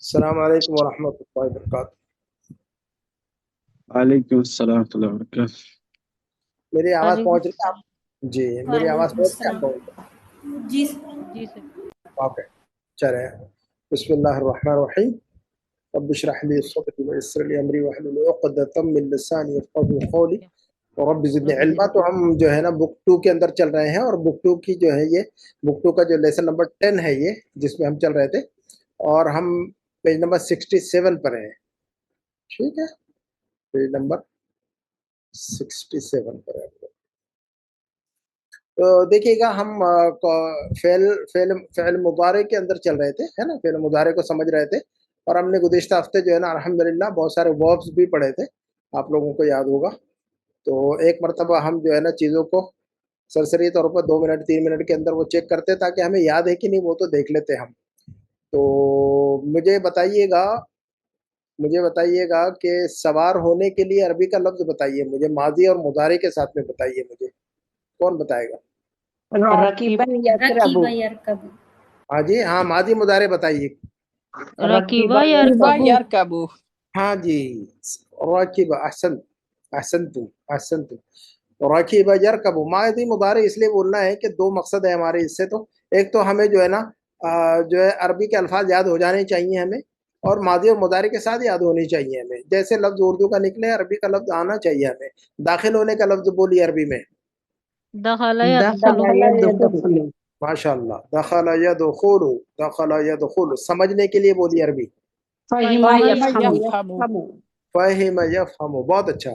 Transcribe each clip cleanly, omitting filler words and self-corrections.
السلام علیکم ورحمۃ اللہ وبرکاتہ. وعلیکم السلام ورحمۃ اللہ وبرکاتہ. میری آواز وعلیکم پہنچ رہی ہے آپ؟ جی میری آواز وعلیکم پہنچ رہی ہے آپ السلام. کو؟ جی سر. اوکے چلیں. بسم اللہ الرحمن الرحیم. رب اشرح لي صدري ويسر لي امری واحلل عقدۃ من لسانی یفقهوا قولی ورب زدنی علما. تو ہم جو ہے نا بک 2 کے اندر چل رہے ہیں، اور بک 2 کی جو ہے یہ بک 2 کا جو لیسن نمبر 10 ہے یہ، جس میں ہم چل رہے تھے، اور ہم پیج نمبر 67 پر ہیں. ٹھیک ہے، پیج نمبر 67 پر ہے. تو دیکھیے گا ہم فعل مضارع کے اندر چل رہے تھے، ہے نا، فعل مضارع کو سمجھ رہے تھے، اور ہم نے گزشتہ ہفتے جو ہے نا الحمدللہ بہت سارے وربس بھی پڑھے تھے، آپ لوگوں کو یاد ہوگا. تو ایک مرتبہ ہم جو ہے نا چیزوں کو سرسری طور پر 2 منٹ 3 منٹ کے اندر وہ چیک کرتے تاکہ ہمیں یاد ہے کہ نہیں وہ تو دیکھ لیتے ہم. تو مجھے بتائیے گا کہ سوار ہونے کے لیے عربی کا لفظ بتائیے مجھے، ماضی اور مضارع کے ساتھ میں بتائیے مجھے. کون بتائے گا؟ رکیبا یرکب. ہاں جی، ہاں ماضی مضارع بتائیے. رکیبہ یرکبو. ہاں جی، راکب. احسنتم. راکب یرکب ماضی مضارع اس لیے بولنا ہے کہ 2 مقصد ہے ہمارے اس سے. تو ایک تو ہمیں جو ہے نا جو ہے عربی کے الفاظ یاد ہو جانے چاہیے ہمیں، اور ماضی اور مضارع کے ساتھ یاد ہونی چاہیے ہمیں. جیسے لفظ اردو کا نکلے عربی کا لفظ آنا چاہیے ہمیں. داخل ہونے کا لفظ بولیے عربی میں. دخل يدخل. ماشاء اللہ. دخل یدخل. سمجھنے کے لیے بولیے عربی. فہم یفہم. فہم یفہم. بہت اچھا.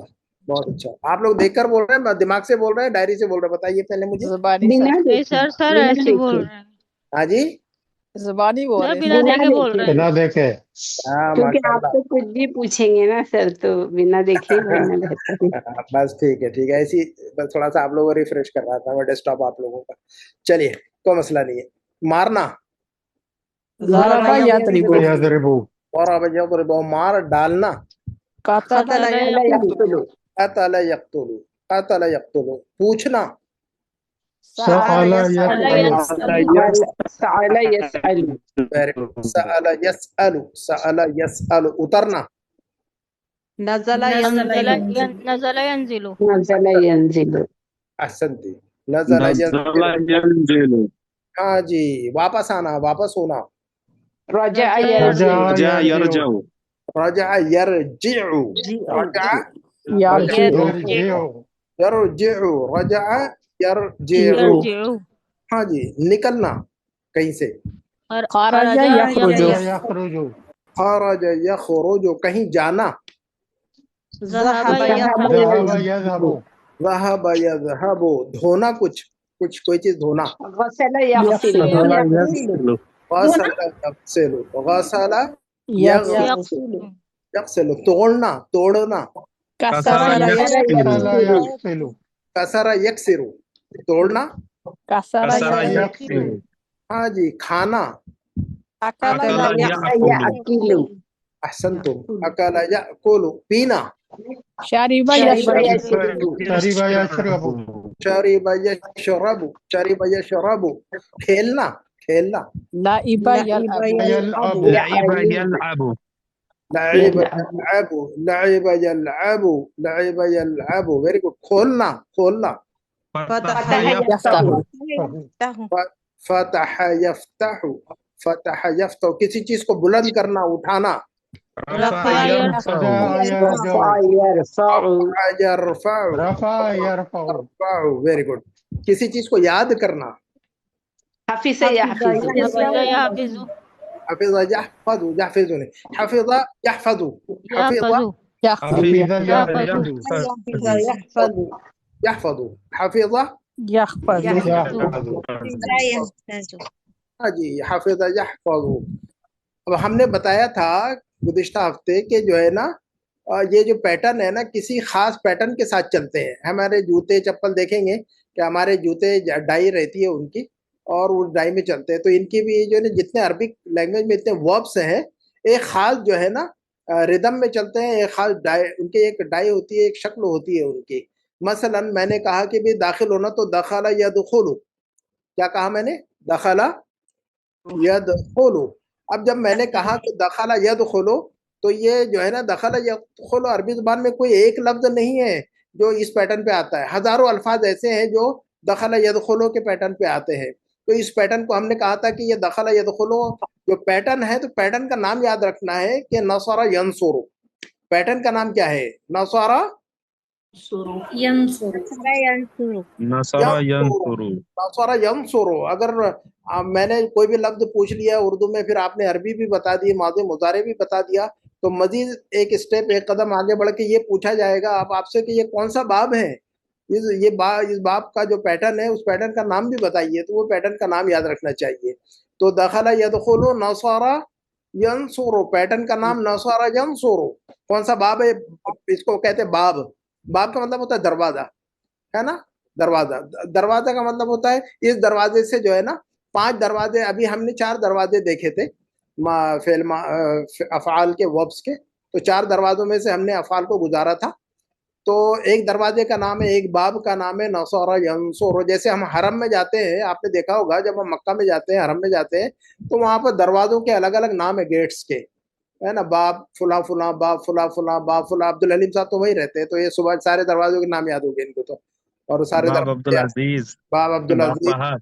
آپ لوگ دیکھ کر بول رہے ہیں، دماغ سے بول رہے ہیں، ڈائری سے بول رہے ہیں؟ بتائیے پہلے مجھے. زبانی سر ایسے بول رہے ہیں. ہاں جی، زبانی بول سر رہے بنا دیکھے بول رہے ہیں. بنا دیکھے، ہاں کیونکہ ماشاء آپ تو کچھ بھی پوچھیں گے نا سر، تو بنا دیکھے بولنا بہتر ہے. بس ٹھیک ہے ایسی بس تھوڑا سا آپ لوگوں کو ریفریش کر رہا تھا میں ڈیسک ٹاپ آپ لوگوں کا. چلیے کوئی مسئلہ نہیں ہے. مارنا، ضربا یضربو. یضربو، اور اب یضرب مار. ڈالنا، قتل یقتل. قتل یقتل. پوچھنا، سأل يسأل. سأل يسأل. سأل یسأل. اترنا، نزل نزل ينزل. نزل ينزل. احسنتی. نزل نزل ينزل. ينزل. ہاں جی، واپس آنا، واپس ہونا. رجع رجع رجع يرجع. يرجع. رجع یرجع. رجع یرجع، یرجع. رجع یرجع. يرجع. ہاں جی، نکلنا کہیں سے. خرج خرج یخرج. یخرج، خرج یخرج. کہیں جانا. ذهب ذهب ذهب يذهب. یذهب، ذهب یذهب. دھونا، کوئی چیز دھونا. غسل يغسل. غسل يغسل. غسل یغسل. غسل يغسل. یغسل. توڑنا. كسر كسر يكسر. کسل يغسل. یغسل، کسر یکسر. توڑنا. كسر كسر يكسر. یکسل، ہاں جی، کھانا. أكل أكل يأكل. يأكل. احسنتم. اکل یاکل. پینا. شرب شرب يشرب. يشرب. شرب یشرب، شرب یشرب. شرب یشرب. کھیلنا. لعب يلعب. یلعب، لعب يلعب. لعب یلعب. لعب یلعب. لعب یلعب. Very good. کھولنا. فتح يفتح. يفتح. فتح یفتح. فتح یفتح. کسی چیز کو بلند کرنا، اٹھانا. رفع يرفع. رجع یرجع، رفع يرفع. یرفع. رفع یرفع، ویری گڈ. کسی چیز کو یاد کرنا. حفظ يحفظ. حفظ يحفظ. حفظ یحفظ. یحفظ نہیں، حفظ یحفظ. حفظ يحفظ. يحفظ. حفظ يحفظ. یحفظ، یحفظ. حفظ. يحفظ. یحفظ. ہاں جی، حفظ یحفظ. اب ہم نے بتایا تھا گزشتہ ہفتے کہ جو ہے نا یہ جو پیٹرن ہے نا کسی خاص پیٹرن کے ساتھ چلتے ہیں. ہمارے جوتے چپل دیکھیں گے کہ ہمارے جوتے ڈائی رہتی ہے ان کی، اور وہ ڈائی میں چلتے ہیں. تو ان کی بھی جو ہے نا جتنے عربک لینگویج میں اتنے وربس ہیں، ایک خاص جو ہے نا ردم میں چلتے ہیں. ایک خاص ڈائی ان کی ایک ڈائی ہوتی ہے، ایک شکل ہوتی ہے ان کی. مثلا میں نے کہا کہ بھی داخل ہونا، تو دخل یدخل. کیا کہا میں نے؟ دخل یدخل. اب جب میں نے کہا کہ دخل یدخلو، تو یہ جو ہے نا دخل یدخلو عربی زبان میں کوئی ایک لفظ نہیں ہے جو اس پیٹرن پہ آتا ہے، ہزاروں الفاظ ایسے ہیں جو دخل یدخلو کے پیٹرن پہ آتے ہیں. تو اس پیٹرن کو ہم نے کہا تھا کہ یہ دخل یدخلو جو پیٹرن ہے، تو پیٹرن کا نام یاد رکھنا ہے کہ نصر ینصر. پیٹرن کا نام کیا ہے؟ نصر ينصر نصر ينصر نصر ینصر. اگر میں نے کوئی بھی لفظ پوچھ لیا اردو میں، پھر آپ نے عربی بھی بتا دی، ماضی مضارع بھی بتا دیا، تو مزید ایک اسٹیپ، ایک قدم آگے بڑھ کے یہ پوچھا جائے گا آپ سے کہ یہ کون سا باب ہے، اس باب کا جو پیٹرن ہے اس پیٹرن کا نام بھی بتائیے. تو وہ پیٹرن کا نام یاد رکھنا چاہیے. تو دخل یدخل نصر ینصر، پیٹرن کا نام نصر ینصر. کون سا باب ہے؟ اس کو کہتے ہیں باب. باب کا مطلب ہوتا ہے دروازہ، ہے نا، دروازہ. دروازہ کا مطلب ہوتا ہے اس دروازے سے جو ہے نا 5 دروازے، ابھی ہم نے 4 دروازے دیکھے تھے فعل افعال کے وربس کے، تو 4 دروازوں میں سے ہم نے افعال کو گزارا تھا. تو ایک دروازے کا نام ہے، ایک باب کا نام ہے نصر ینصر. جیسے ہم حرم میں جاتے ہیں، آپ نے دیکھا ہوگا جب ہم مکہ میں جاتے ہیں، حرم میں جاتے ہیں، تو وہاں پر دروازوں کے الگ الگ نام ہے گیٹس کے، ہے نا، باب فلاں فلاں، باب فلاں فلاں، باب فلاں. عبدالحلیم صاحب تو وہی رہتے ہیں، تو یہ صبح سارے دروازوں کے نام یاد ہو گئے ان کو تو، اور سارے باب عبد دروازے العزیز، باب باب عبدالعزیز. فہد،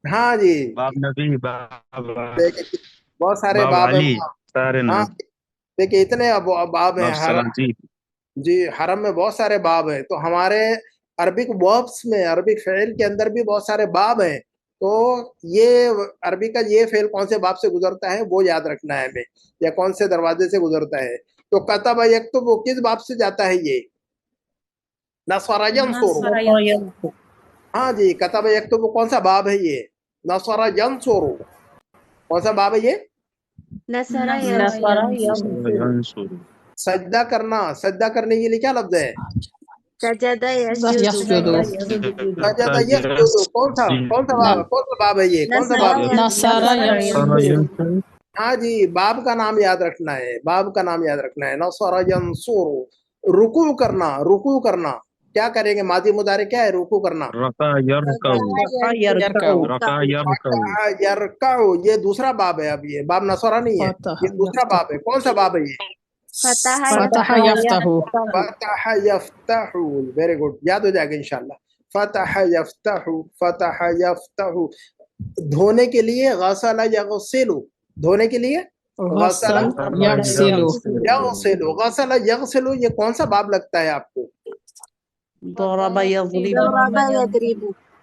ہاں جی، باب نبی، باب بہت سارے باب باب ہیں علی، وہاں. سارے ہاں نام. دیکھیے اتنے باب ہیں باب سراجی. جی حرم میں بہت سارے باب ہیں. تو ہمارے عربک وربس میں، عربک فعل کے اندر بھی بہت سارے باب ہیں. تو یہ عربی کا یہ فعل کون سے باب سے گزرتا ہے وہ یاد رکھنا ہے ہمیں، یا کون سے دروازے سے گزرتا ہے. تو کتب یکتب وہ کس باب سے جاتا ہے؟ یہ نصر ینصر. ہاں جی، کتب یکتب کون سا باب ہے؟ یہ نصر ینصر. کون سا باب ہے یہ؟ نصر ینصر. سجدہ کرنا. سجدہ کرنے کے لیے کیا لفظ ہے؟ سجد يسجد. سجدہ یسجد. کون سا باب ہے؟ کون سا باب ہے یہ؟ کون سا باب ہے؟ نصر ينصر. ہاں جی، باب کا نام یاد رکھنا ہے، باب کا نام یاد رکھنا ہے. نصر ینصر. رکوع کرنا. رکوع کرنا کیا کریں گے؟ ماضی مضارع کیا ہے؟ رکوع کرنا. رکع یرکع، يركع. رکع یرکع. یرکع، یہ دوسرا باب ہے. اب یہ باب نصرہ نہیں ہے، فتح یہ دوسرا باب ہے. کون سا باب ہے یہ؟ فتح يفتح. فتح یفتح. ویری گڈ، یاد ہو جائے گا انشاءاللہ. فتح یفتح، فتح یفتح. دھونے کے لیے غسل یغسل. دھونے کے لیے غسل غسل يغسل. یغسل. غسل یغسل، یہ کون سا باب لگتا ہے آپ کو؟ ضرب يضرب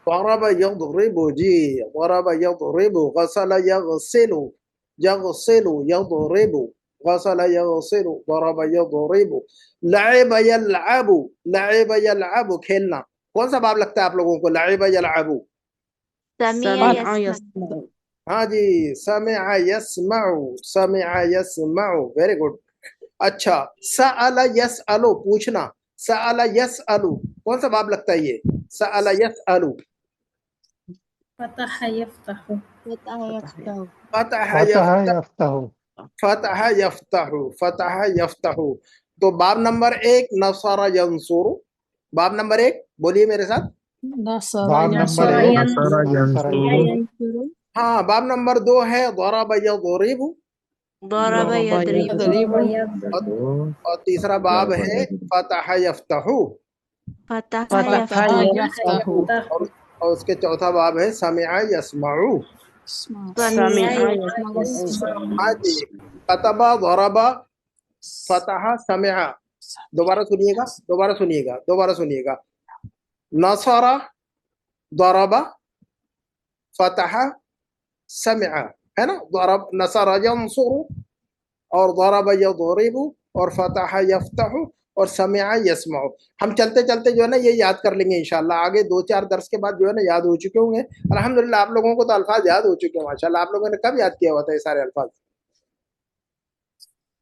ضرب یضرب. جی، ضرب یضرب. غسل یغسل. یغسل یضرب. غسل یغسل. ضرب یضرب. لعب یلعب. لعب یلعب، کھیلنا. کون سا باب لگتا ہے آپ لوگوں کو؟ لعب یلعب. سمع يسمع ہاں جی، سمع یسمع. سمع یسمع. Very good. اچھا، سأل یسأل، پوچھنا. سأل یسأل، کون سا باب لگتا ہے یہ؟ سأل یسأل. فتح يفتح فتح فتح یفتح. یفتح. فتح یفتح. فتح یفتح. تو باب نمبر 1 نصر ینصر. باب نمبر 1 بولیے میرے ساتھ. نصر باب نمبر ينصر. 1 نصر ینصر. ہاں، باب نمبر 2 ہے ضرب یضرب. ضرب يضرب يضرب. اور تیسرا باب ہے فتح یفتح. فتح فتح يفتح يفتح. اور اس کے چوتھا باب ہے سمع یسمع. سمع يسمع ہاں جی، کتب ضرب فتح سمع. دوبارہ سنیے گا، دوبارہ سنیے گا، دوبارہ سنیے گا. نصر ضرب فتح سمع، ہے نا. ضرب نصر ینصر، اور ضرب یضرب، اور فتح یفتح، اور سمع یسمع. ہم چلتے چلتے جو ہے نا یہ یاد کر لیں گے انشاءاللہ. آگے 2-4 درس کے بعد جو ہے نا یاد ہو چکے ہوں گے الحمدللہ. آپ لوگوں کو تو الفاظ یاد ہو چکے ہیں ماشاءاللہ. آپ لوگوں نے کب یاد کیا ہوا تھا یہ سارے الفاظ؟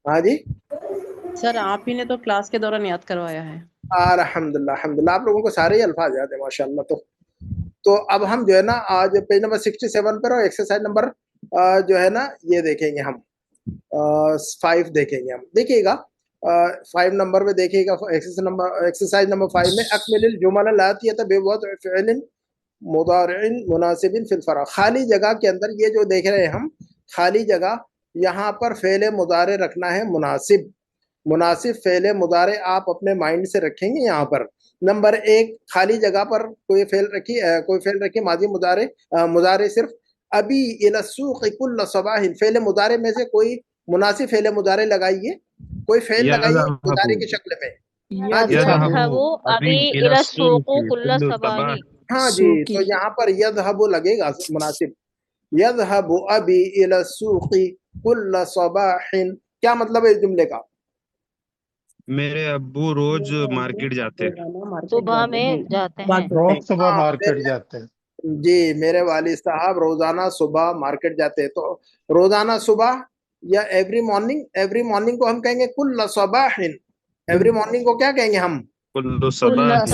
ہاں جی، سر آپ ہی نے تو کلاس کے دوران یاد کروایا ہے. الحمدللہ الحمدللہ. آپ لوگوں کو سارے ہی الفاظ یاد ہیں ماشاءاللہ. تو اب ہم جو ہے نا آج پیج نمبر 67 پر اور ایکسرسائز نمبر جو ہے نا یہ دیکھیں گے ہم 5 دیکھیں گے ہم. دیکھیے گا 5 نمبر میں دیکھیے گا. ایکسرسائز نمبر 5 میں اکمل الجمل الاتیہ بوضع فعل مضارع مناسب فی الفراغ. خالی جگہ کے اندر یہ جو دیکھ رہے ہیں ہم، خالی جگہ यहाँ पर फेले मुदारे रखना है मुनासिब। मुनासिब फेले मुदारे आप अपने माइंड से रखेंगे यहाँ पर। नंबर 1 खाली जगह पर कोई फेल रखी माजी मुदारे मुदारे सिर्फ अभी इला सूक़ कुल्ल सबाहिन, फेले मुदारे में से कोई मुनासिब फेले मुदारे लगाइए, कोई फेल लगाइए मुदारे की शक्ल में। हाँ जी यज़हबु अबी इला सूक़ कुल्ल सबाही। हाँ जी, तो यहाँ पर यज़हबु लगेगा मुनासिब। यज़हबु अबी इला सूक़ी कुल्ल सबाहिन, क्या मतलब है इस जुमले का? मेरे अब्बू रोज मार्केट जाते हैं। सुबह में जाते हैं। रोज सुबह मार्केट जाते हैं। जी, मेरे वालिद साहब रोजाना सुबह मार्केट जाते हैं। तो रोजाना सुबह या एवरी मॉर्निंग को हम कहेंगे कुल्ल सबाहिन। एवरी मॉर्निंग को क्या कहेंगे हम? कुल्लु सबाह।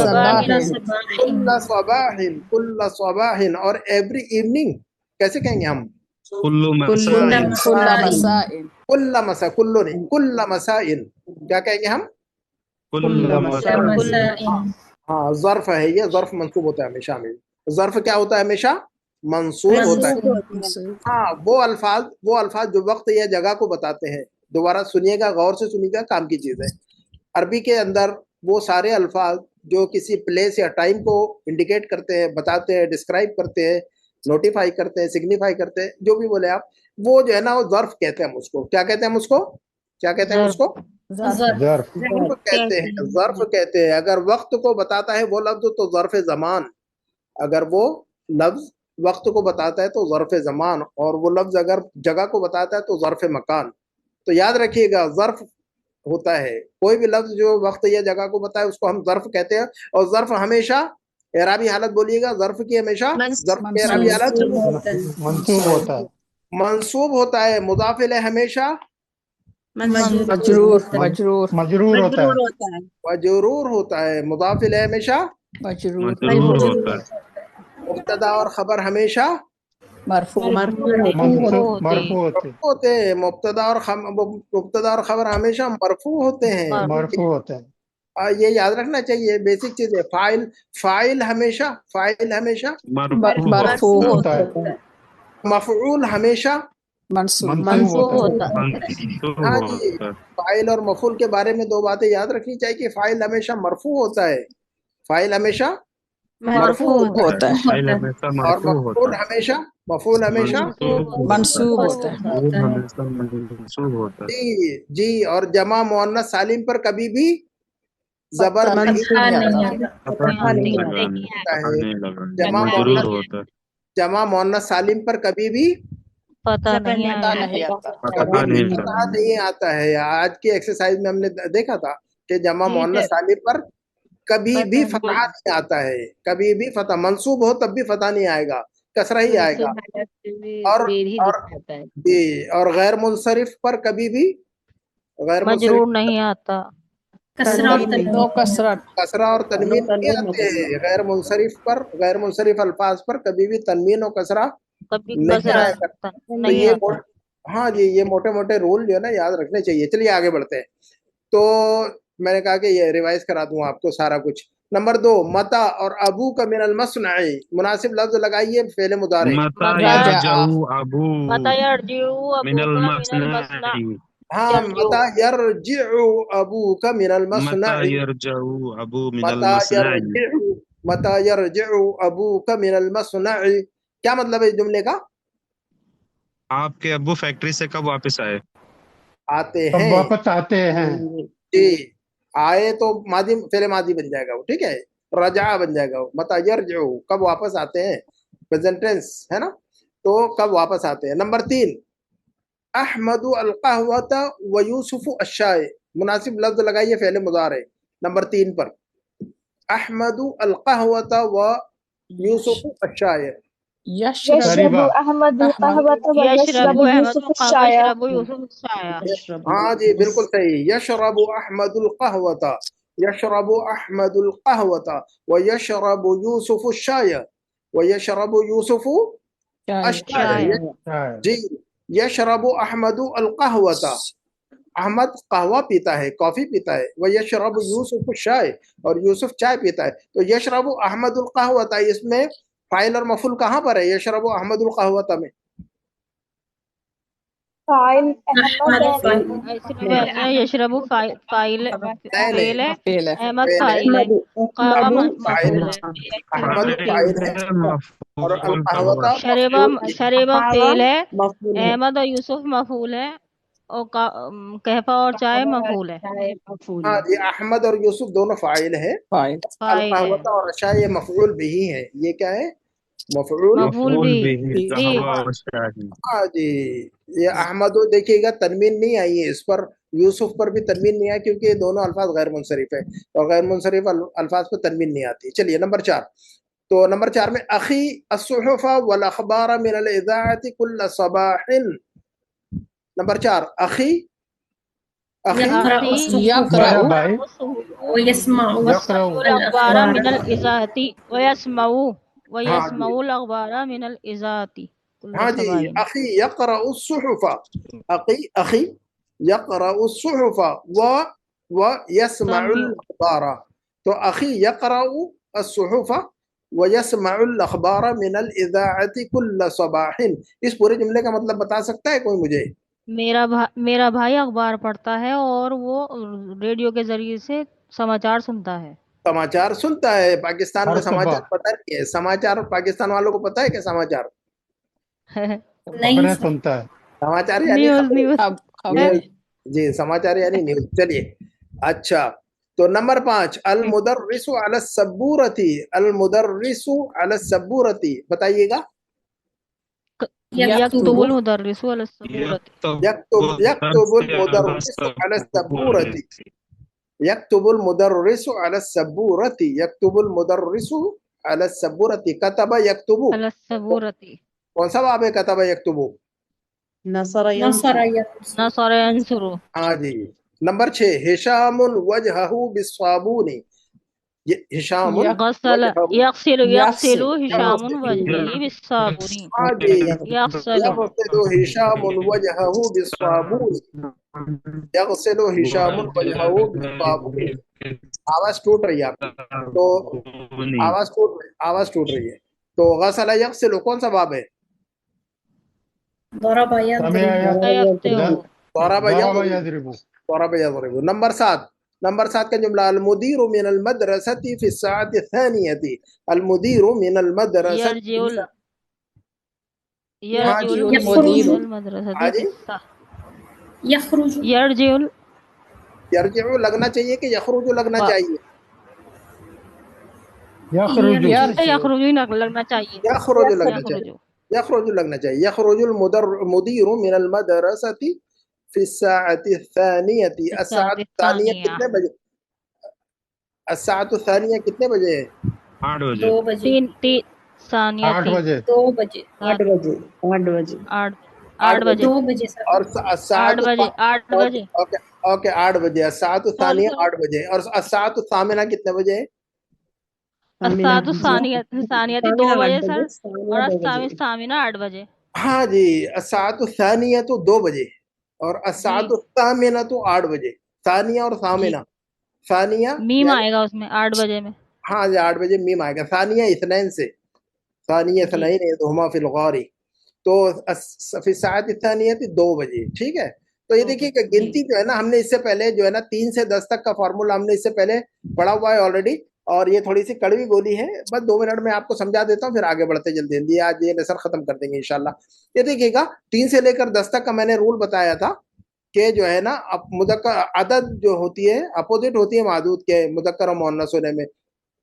कुल्ल सबाहिन। और एवरी इवनिंग कैसे कहेंगे हम? कुल्लु मसाइन। कुल्ल मसा, कुल्लो नहीं, कुल्ल मसाइन क्या कहेंगे हम? कुल्लु मसाइन। हाँ, ज़र्फ है ये, ज़र्फ मंसूब होता है हमेशा में। ज़र्फ क्या होता है? हमेशा मंसूब होता है। हाँ, वो अल्फाज जो वक्त या जगह को बताते हैं। दोबारा सुनिएगा, गौर से सुनिएगा, काम की चीज़ है। अरबी के अंदर वो सारे अल्फाज जो किसी प्लेस या टाइम को इंडिकेट करते हैं, बताते हैं, डिस्क्राइब करते हैं, नोटिफाई करते हैं, सिग्निफाई करते हैं, जो भी बोले आप, वो जो है ना वो ज़र्फ कहते हैं हम उसको। क्या कहते हैं हम उसको? क्या कहते हैं उसको? ज़र्फ कहते हैं, ज़र्फ कहते हैं। अगर वक्त को बताता है वो लफ्ज तो ज़र्फ ज़मान, अगर वो लफ्ज वक्त को बताता है तो ज़र्फ ज़मान, और वो लफ्ज अगर जगह को बताता है तो ज़र्फ मकान। तो याद रखिएगा, ज़र्फ होता है कोई भी लफ्ज जो वक्त या जगह को बताए उसको हम ज़र्फ कहते हैं। और ज़र्फ हमेशा एराबी हालत बोलिएगा, ज़र्फ की हमेशा ज़र्फ की एराबी हालत मंसूब होता है। मंसूब होता है। मुज़ाफ़ इलैह हमेशा मजरूर मजरूर होता है। मजरूर होता है। मुज़ाफ़ इलैह हमेशा मजरूर होता है। मुब्तदा और खबर हमेशा मरफू मरफू होते हैं। मुब्तदा और खबर हमेशा मरफू होते हैं। मरफू होते हैं। ये याद रखना चाहिए, बेसिक चीज है। फाइल हमेशा मरफू होता है। मफऊल हमेशा मंसूब होता है। हाँ जी, फाइल और मफूल के बारे में दो बातें याद रखनी चाहिए कि फाइल हमेशा मरफू होता है, फाइल हमेशा मरफू होता है फाइल हमेशा और मफूल हमेशा मंसूब होता है। हमेशा मंसूब होता है। जी। और जमा मुअन्नस सालिम पर कभी भी जबर जमा मुअन्नस सालिम पर कभी भी पता नहीं आता है। आज की एक्सरसाइज में हमने देखा था कि जमा मुअन्नस सालिम पर कभी भी फतहा नहीं आता है। कभी भी फतह मंसूब हो तब भी फतह नहीं आएगा, कसरा ही आएगा। और गैर मुनसरिफ पर कभी भी गैर मजरूर नहीं आता, कसरा और तनवीन नहीं आते हैं। गैर मुनसरिफ अल्फाज पर कभी भी तनवीन और कसरा नहीं आएगा। तो ये हाँ जी, ये मोटे मोटे रूल जो है ना याद रखने चाहिए। चलिए आगे बढ़ते हैं। तो मैंने कहा कि ये रिवाइज करा दूं आपको सारा कुछ। नंबर 2, मता और अबू का मिनल मसनई, मुनासिब लफ्ज लगाइए फेले मुदारे। मता यरजउ अबू मिनल मसनई। हाँ, मता यरजिउ अबू का मिनल मसनई। मता यरजिउ अबू का मिनल मसनई, क्या मतलब है इस जुमले का? आपके अब्बू फैक्ट्री से कब वापस आए? आते हैं, वापस आते हैं। जी, आए तो माजी फेले माजी बन जाएगा वो, ठीक है, रजा बन जाएगा वो। मता यरजिउ कब वापस आते हैं, प्रेजेंट टेंस है ना, तो कब वापस आते हैं। नंबर 3, अहमदु अल-कहवता व यूसुफ अश-शाय, मुनासिब लफ्ज लगाइए फेले मुजारे नंबर 3 पर। अहमदु अल-कहवता व यूसुफ अश-शाय। यशरबु अहमदु कहवता व यशरबु यूसुफ अश-शाय। हाँ जी, बिल्कुल सही। यशरबु अहमदुल कहवता, यशरबु अहमदुल कहवता व यशरबु यूसुफ अश-शाय, व यशरबु यूसुफ अश-शाय। जी, यशरबु अहमदु अल-कहवता, अहमद कहवा पीता है, कॉफी पीता है। वह यशरबु यूसुफ चाय, और यूसुफ चाय पीता है। तो यशरबु अहमदुल कहवता, इसमें फाइल और मफूल कहाँ पर है? यशरबु अहमदुल कहवता में فاعل أحمد أحمد فاعل يشرب فاعل فاعل فعل है فعل है अहमद فعل है فاعل है قام فاعل مفعول ہے है احمد فعل فاعل ہے اور مفعول القهوة شربا مفعول شربا فعل ہے مفعول ہے احمد اور یوسف مفعول ہے اور کہفا اور چائے مفعول ہے مفعول ہاں ہے جی احمد اور یوسف دونوں فاعل ہے فاعل فاعل ہے القهوة اور عشاء یہ مفعول بھی ہے یہ کیا ہے مفعول مفعول مفعول بھی به بھی قهوة والشاهي ہاں جی یہ احمد دیکھیے گا تنوین نہیں آئی ہے اس پر یوسف پر بھی تنوین نہیں آئی کیونکہ یہ دونوں الفاظ غیر منصرف ہے اور غیر منصرف الفاظ پر تنوین نہیں آتی چلیے نمبر 4 تو نمبر 4 میں اخی الصحف والاخبار من الاذاعة كل صباح نمبر 4 اخی اخی يقرأ أخي الصحف میرا یقرأ بھائی الصحف ويسمع یقرأ الأخبار من الأخبار الإذاعة ويسمع ہاں جی الأخبار من الإذاعة كل ہاں جی صباح اخی یقرأ الصحف اخی یقرأ الصحف ويسمع تنبيه الاخبار تو اخی یقرأ الصحف ويسمع الاخبار من الاذاعة كل صباح اس پورے جملے کا مطلب بتا سکتا ہے کوئی مجھے میرا بھائی اخبار پڑھتا ہے اور وہ ریڈیو کے ذریعے سے سماچار سنتا ہے سماچار سنتا ہے پاکستان ہر میں صبح سماچار پتہ نہیں ہے سماچار پاکستان والوں کو پتہ ہے کہ سماچار نہیں خبریں سنتا ہے سماچار یعنی نیوز خبریں نیوز خبر جی سماچار یعنی نیوز چلیے اچھا تو نمبر 5 المدرس علی السبورتی المدرس علی السبورتی بتائیے گا یکتب المدرس علی السبورة یکتب المدرس علی السبورتی یکتب المدرس علی السبورتی یکتب المدرس علی السبورتی کتب یکتب علی السبورة کون سا باب ہے کتب یکتب نصر نصر ينصر نصر ينصر ہاں جی نمبر 6 ہشام وجہہ بالصابون ہشام غسل وجہہ یغسل یغسل هشام وجهه بالصابون ہاں جی یغسل یغسل ہشام وجہہ بالصابون یغسل ہشام وجہہ بالصابون آواز ٹوٹ رہی ہے آپ کی تو آواز ٹوٹ رہی ہے تو غسل یغسل کون سا باب ہے ضرب سمع يضرب یکتب ضرب ضرب یضرب یضرب ضرب یضرب نمبر 7 کا جملہ المدیر من المدرسة في الساعة الثانية المدیر من المدرسة یرجع ہاں جی المدیر يخرج من المدرسة ہاں في جی الساعة يخرج یرجع یرجع لگنا چاہیے کہ یخرج لگنا چاہیے یخرج یخرج لگنا چاہیے یخرج لگنا یخرج چاہیے یخرج لگنا چاہیے یخرج المدیر من المدرسة في الساعة الثانية الساعة الثانية کتنے بجے الساعة الثانية کتنے بجے ہے 8 بجے 2 بجے تین ثانیہ 8 بجے 2 بجے 8 بجے 8 بجے 8 بجے 2 بجے سر اور الساعة 8 بجے 8 بجے اوکے 8 بجے الساعة الثانية 8 بجے اور الساعة الثامنة کتنے بجے ہے الساعة الثانیہ 2 بجے سر اور ثانیہ الثامنہ 8 بجے ہاں جی الساعة الثانية 2 بجے اور الساعة الثامنة 8 بجے ثانیہ اور ثامنہ ثانیہ میم آئے گا اس میں 8 بجے میں ہاں جی 8 بجے میم آئے گا ثانیہ اثنین سے ثانیہ اثنین یدہما فی الغار تو فی الساعة الثانیة 2 بجے ٹھیک ہے تو یہ دیکھیے کہ گنتی جو ہے نا ہم نے اس سے پہلے جو ہے نا 3 سے 10 تک کا فارمولا ہم نے اس سے پہلے پڑھا ہوا ہے آلریڈی اور یہ تھوڑی سی کڑوی گولی ہے بس 2 منٹ میں آپ کو سمجھا دیتا ہوں پھر آگے بڑھتے جلدی جلدی آج یہ لیسن ختم کر دیں گے انشاءاللہ یہ دیکھیے گا 3 سے لے کر 10 تک کا میں نے رول بتایا تھا کہ جو ہے نا مذکر عدد جو ہوتی ہے اپوزٹ ہوتی ہے معدود کے مذکر و مؤنث ہونے میں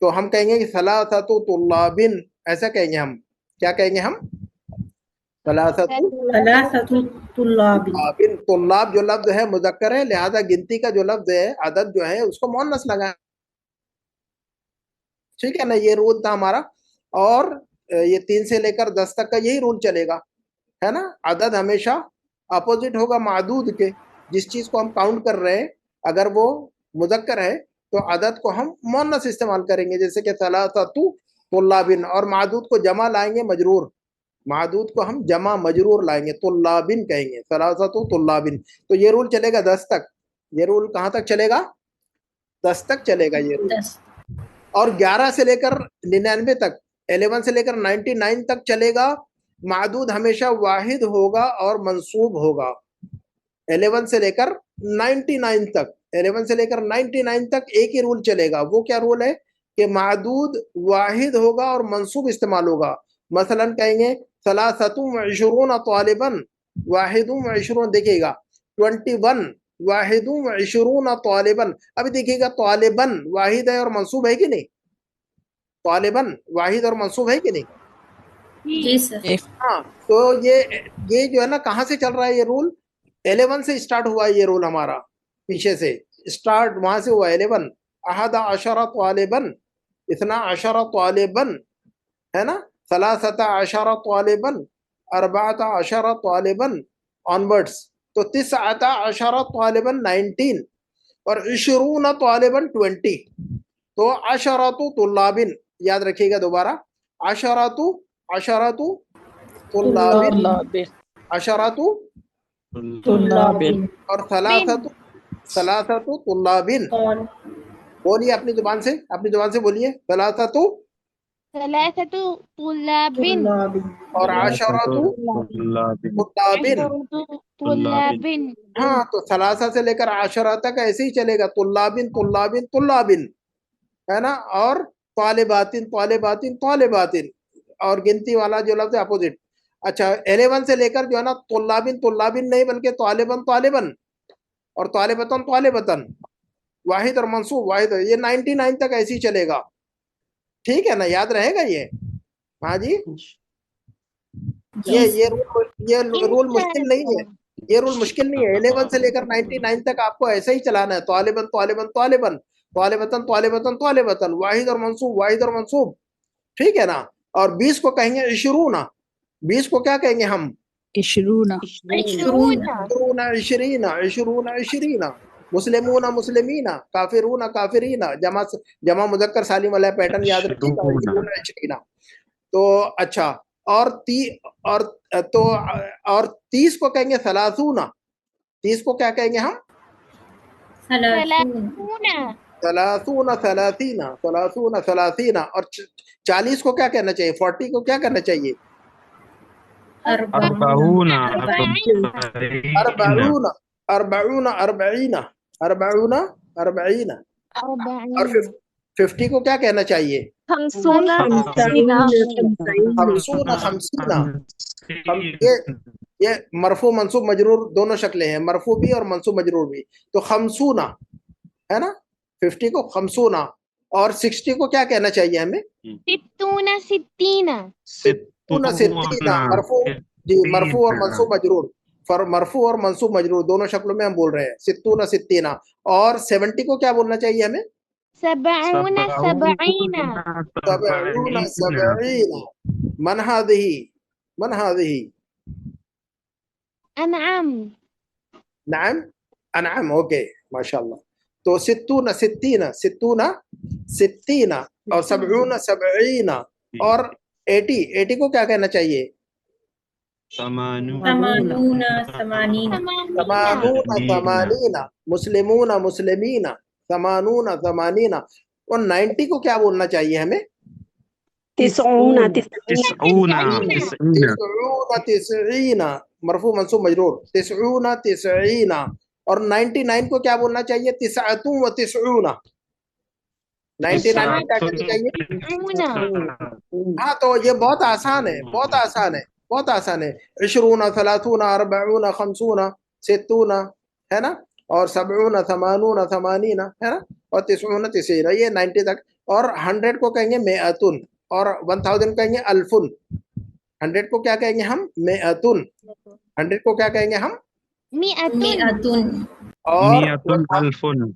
تو ہم کہیں گے کہ ثلاثۃ طلاب ایسا کہیں گے ہم کیا کہیں گے ہم ثلاثۃ طلاب طلاب جو لفظ ہے مذکر ہے لہذا گنتی کا جو لفظ ہے عدد جو ہے اس کو مؤنث لگائیں ٹھیک ہے نا یہ رول تھا ہمارا اور یہ 3 سے لے کر 10 تک کا یہی رول چلے گا ہے نا عدد ہمیشہ اپوزٹ ہوگا معدود کے جس چیز کو ہم کاؤنٹ کر رہے ہیں اگر وہ مذکر ہے تو عدد کو ہم مؤنث استعمال کریں گے جیسے کہ ثلاثۃ طلاب اور معدود کو جمع لائیں گے مجرور معدود کو ہم جمع مجرور لائیں گے طلاب کہیں گے ثلاثۃ طلاب تو یہ رول چلے گا 10 تک یہ رول کہاں تک چلے گا 10 تک چلے گا یہ رول اور 11 سے لے کر 99 تک 11 سے لے کر 99 تک چلے گا معدود ہمیشہ واحد ہوگا اور منصوب ہوگا 11 से लेकर 99 तक, 11 से लेकर 99 तक एक ही रूल चलेगा। वो क्या रूल है कि मादूद वाहिद होगा और मंसूब इस्तेमाल होगा। मसलन कहेंगे सलासतुम व इशरून तालिबन वाहिदुम व इशरून, देखिएगा 21 वाहिदुम व इशरून तालिबन। अभी देखिएगा तालिबन वाहिद है और मंसूब है कि नहीं, तालिबन वाहिद और मंसूब है कि नहीं? जी सर। हाँ, तो ये जो है ना कहाँ से चल रहा है ये रूल? 11 से स्टार्ट हुआ है ये रूल हमारा, पीछे से स्टार्ट वहां से हुआ 11। अहद अशरा तालिबन, इतना अशरा तालिबन, है ना, सलासता Ashara Taliban, अरबाता Ashara Taliban onwards. तो तिसअता अशरा तालिबन 19 और इशरून तालिबन 20। तो अशरातु तुल्लाबिन, याद रखिएगा दोबारा, अशरातु अशरातु तुल्लाबिन, तुल्लाबिन अशरातु तुल्लाबिन और सलासतु सलासतु तुल्लाबिन। और बोलिए अपनी जुबान से बोलिए, सलासतु ثلاثة طلاب तुल्लाबिन। और अशरातु तुल्लाबिन। طلاب हाँ, तो सलासा से लेकर अशरा तक ऐसे ही चलेगा, तुल्लाबिन तुल्लाबिन तुल्लाबिन, है ना, और तालिबातिन तालिबातिन तालिबातिन, और गिनती वाला जो लफ्ज अपोजिट। अच्छा, 11 से लेकर जो है ना तुल्लाबिन तुल्लाबिन नहीं बल्कि तालिबन तालिबन और तालिबतन तालिबतन, वाहिद और मंसूब वाहिद, ये 99 तक ऐसे ही चलेगा। ठीक है ना, याद रहेगा ये? हाँ जी, ये रूल मुश्किल नहीं है, ये रूल मुश्किल नहीं है। 11 से लेकर 99 तक आपको ऐसा ही चलाना है, तालिबन तालिबन तालिबन, तालिबतन तालिबतन तालिबतन, वाहिद और मंसूब वाहिद और मंसूब। ठीक है ना। और 20 को कहेंगे इशरूना, 20 को क्या कहेंगे हम? इशरूना इशरूना इशरीना, इशरूना इशरीना, मुस्लिमूना मुस्लिमीना, काफिरूना काफिरीना, जमा मुजक्कर सालिम वाला पैटर्न याद रखिएगा, इशरूना इशरीना। तो अच्छा, और 30 को कहेंगे सलासूना, 30 को क्या कहेंगे हम? सलासूना सलासीना, सलासूना सलासीना। और 40 को क्या कहना चाहिए? 40 को क्या करना चाहिए? अर्बाऊना अरबाऊना अरबाऊना अरबाईना, अरबाऊना अरबाईना। और 50 को क्या कहना चाहिए? خمسون खमसूना खमसीना। ये मरफू मंसूब मजरूर दोनों शक्लें हैं, मरफू भी और मंसूब मजरूर भी। तो खमसूना है ना, 50 को खमसूना। और 60 को क्या कहना चाहिए हमें? ستون ستين सित्तीना, मरफू जी, मरफू और मंसूब मजरूर, मरफू और मंसूब मजरूर दोनों शक्लों में हम बोल रहे हैं, सित्तूना सित्तीना। और 70 को क्या बोलना चाहिए हमें? سبعون سبعين सबऊना सबईना। मन हादिही أنعم नाम अनअम। ओके, माशाल्लाह। तो सित्तूना सित्तीना, सित्तूना सित्तीना और सबऊना सबईना। और 80 को क्या कहना चाहिए? समानूना समानीना। समानूना समानीना, मुस्लिमूना मुस्लिमीना, समानूना समानीना। और 90 को क्या बोलना चाहिए हमें? तिसऊना तिसऊना तिसऊना तिसईना, मरफू मंसूब मजरूर, तिसऊना तिसईना। और 99 को क्या बोलना चाहिए? तिसअतुम व तिसऊना। 99 को क्या कहना चाहिए? हाँ, तो ये बहुत आसान है, बहुत आसान है, बहुत आसान है। इशरूना सलासूना अरबऊना खमसूना सित्तूना, है ना, और सबऊना समानूना समानीना, है ना, और तिसऊना तिसईना, ये 90 तक। और 100 को कहेंगे मेअतुन और 1000 कहेंगे अल्फुन। 100 को क्या कहेंगे हम? मेअतुन। 100 को क्या कहेंगे हम? मिअतुन। और मियतुन अल्फुन,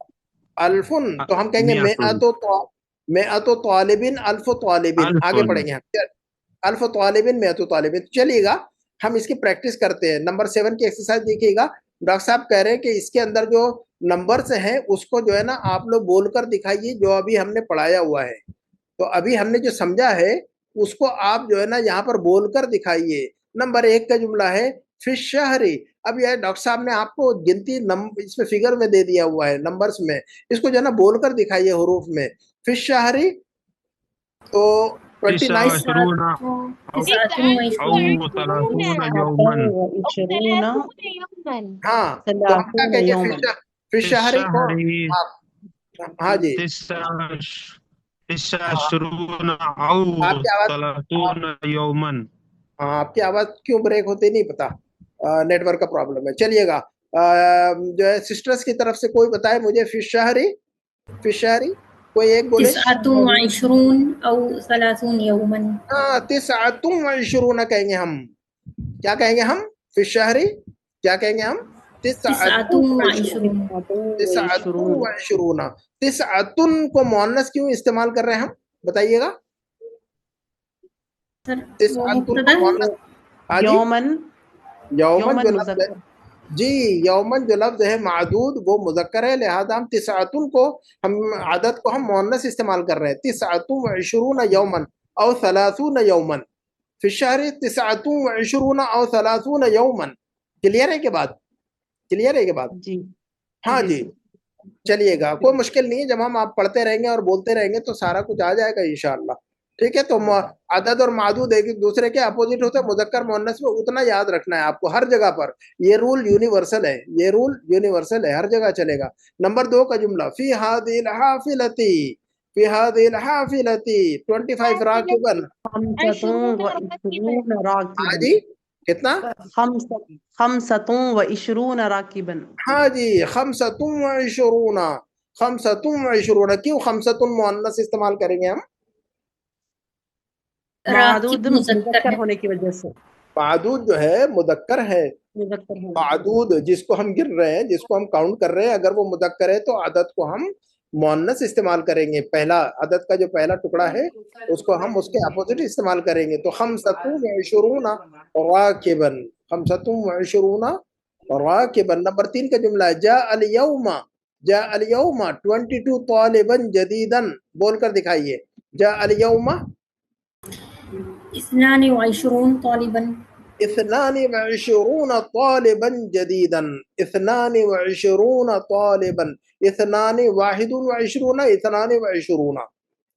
अल्फुन तो हम कहेंगे मेअतु तालिबिन अल्फ तालिबिन। आगे पढ़ेंगे हम, अल्फ तालिबिन मेअतु तालिबिन। चलिएगा हम इसकी प्रैक्टिस करते हैं। नंबर 7 की एक्सरसाइज देखिएगा। डॉक्टर साहब कह रहे हैं कि इसके अंदर जो नंबर्स हैं उसको जो है ना आप लोग बोलकर दिखाइए, जो अभी हमने पढ़ाया हुआ है। तो अभी हमने जो समझा है उसको आप जो है ना यहाँ पर बोलकर दिखाइए। नंबर 1 का जुमला है फिश शहरी। अब यह डॉक्टर साहब ने आपको गिनती इसमें फिगर में दे दिया हुआ है, नंबर्स में। इसको जो है ना बोलकर दिखाइए हरूफ में। फिश शहरी, तो 29 29 أو 30 يوما وعشرون हाँ तो हम क्या 30 कहेंगे يوما फिर في शहरी को الشهر हाँ जी 29 أو आपकी आवाज 30 يوما. हाँ आपकी आवाज क्यों ब्रेक होती नहीं पता, नेटवर्क का प्रॉब्लम है। चलिएगा जो है सिस्टर्स की तरफ से कोई बताए मुझे फिर शहरी कोई एक बोले। 29 أو 30 يوما. हाँ 29 कहेंगे हम। क्या कहेंगे हम फिर शहरी, क्या कहेंगे हम 29 तिसअतुन को मोन्नस क्यों इस्तेमाल कर रहे हैं हम बताइएगा। सर वो तिसअतुन को मुब्तदा मोन्नस हाँ जी यौमन यौमन जो लफ्ज है मुज़क्कर जी यौमन जो लफ्ज है मादूद वो मुज़क्कर है, लिहाजा हम तिसअतुन को हम आदत को हम मोन्नस इस्तेमाल कर रहे हैं। तिसअतुन व इशरून यौमन और सलासून यौमन फिर शहर तिसअतुन व इशरून और सलासून यौमन। क्लियर है के बाद, क्लियर है के बाद। जी हाँ जी जी चलिएगा कोई मुश्किल नहीं है, जब हम आप पढ़ते रहेंगे और बोलते रहेंगे तो सारा कुछ आ जाएगा इंशाअल्लाह। ठीक है तो अदद और मादूद एक दूसरे के अपोजिट होते हैं मुज़क्कर मुअन्नस में, उतना याद रखना है आपको हर जगह पर। ये रूल यूनिवर्सल है, ये रूल यूनिवर्सल है, हर जगह चलेगा। नंबर 2 का जुमला फी हादिल हाफिलती 25 राकिबन। खमसतुन व इशरून हाँ राकिबन जी कितना खमसतुन व इशरून राकिबन हाँ जी खमसतुन व इशरून। क्यों खमसतुन मुअन्नस इस्तेमाल करेंगे हम? मादूद राकिब मुज़क्कर मुज़क्कर है। होने की वजह से मादूद जो है मुदक्कर है, मुज़क्कर होने की मादूद जिसको हम गिन रहे हैं जिसको हम काउंट कर रहे हैं अगर वो मुदक्कर है तो आदत को हम मुअन्नस इस्तेमाल करेंगे। पहला आदत का जो पहला टुकड़ा है उसको हम उसके अपोजिट इस्तेमाल करेंगे। तो खमसतुन व इशरून राकिबन, खमसतुन व इशरून राकिबन। नंबर 3 का जुमला है जा अल यौमा 22 तालिबन जदीदन, बोलकर दिखाइए जा अल यौमा 22 طالبا 22 तालिबन जदीदन 22 तालिबन 22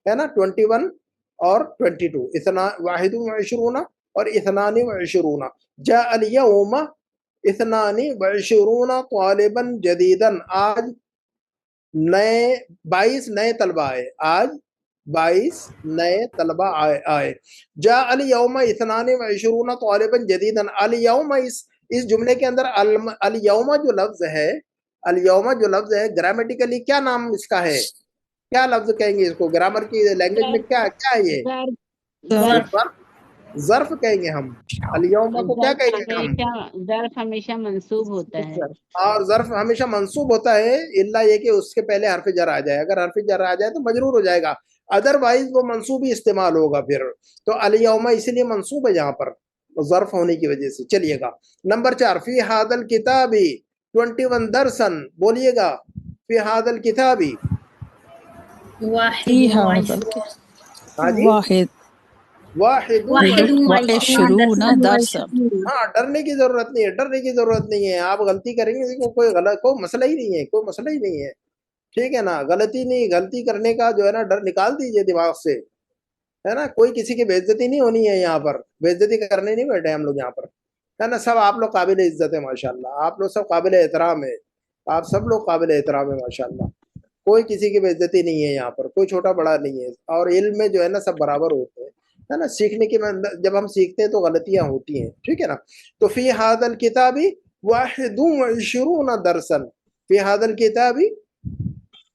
है ना 21 और 22 21 और 22 जा अल यौमा 22 तालिबन जदीदन। आज नए 22 नए तलबा आए, आज 22 नए तलबा आए। जा अल यौमा 22 तालिबन जदीदन। अल यौमा इस जुमले के अंदर अल यौमा जो लफ्ज है, अल यौमा जो लफ्ज है ग्रामेटिकली क्या नाम इसका है, क्या लफ्ज कहेंगे इसको ग्रामर की लैंग्वेज में, क्या क्या है ये? ज़र्फ कहेंगे हम। अल यौमा को क्या कहेंगे हम? ज़र्फ हमेशा मंसूब होता है। और ज़र्फ हमेशा मंसूब होता है इल्ला ये कि उसके पहले हर्फ जर आ जाए। अगर हर्फ जर आ जाए तो मजरूर हो जाएगा, अदरवाइज वो मंसूब ही इस्तेमाल होगा फिर। तो अल यौमा इसीलिए मंसूब है यहाँ पर ज़र्फ होने की वजह से। चलिएगा नंबर 4 फी हादल किताबी 21 दरसन, बोलिएगा फी हादल किताबी। واحد في هذا وعشرون हाँ जी واحد वाहिद وعشرون درسا। हाँ डरने की जरूरत नहीं है, डरने की जरूरत नहीं है। आप गलती करेंगे तो कोई मसला ही नहीं है, कोई मसला ही नहीं है। ठीक है ना, गलती करने का जो है ना डर निकाल दीजिए दिमाग से, है ना। कोई किसी की बेइज्जती नहीं होनी है यहाँ पर, बेइज्जती करने नहीं बैठे हम लोग यहाँ पर, है ना। सब आप लोग काबिल इज्जत है माशाल्लाह, आप लोग सब काबिल एहतराम है, आप सब लोग काबिल एहतराम है माशाल्लाह। कोई किसी की बेइज्जती नहीं है यहाँ पर, कोई छोटा बड़ा नहीं है। और इल्म में जो है ना सब बराबर होते हैं, है ना। सीखने की जब हम सीखते हैं तो गलतियां होती हैं, ठीक है ना। तो फी हादल किताबी 21 दरसन, फी हादल किताबी